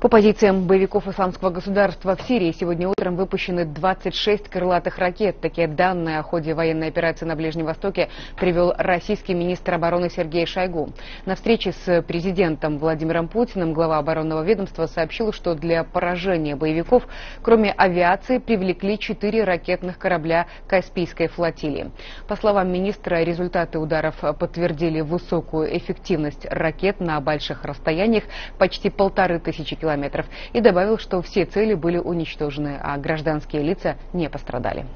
По позициям боевиков Исламского государства в Сирии сегодня утром выпущены 26 крылатых ракет. Такие данные о ходе военной операции на Ближнем Востоке привел российский министр обороны Сергей Шойгу. На встрече с президентом Владимиром Путиным глава оборонного ведомства сообщил, что для поражения боевиков, кроме авиации, привлекли 4 ракетных корабля Каспийской флотилии. По словам министра, результаты ударов подтвердили высокую эффективность ракет на больших расстояниях, почти 1500 километров, и добавил, что все цели были уничтожены, а гражданские лица не пострадали.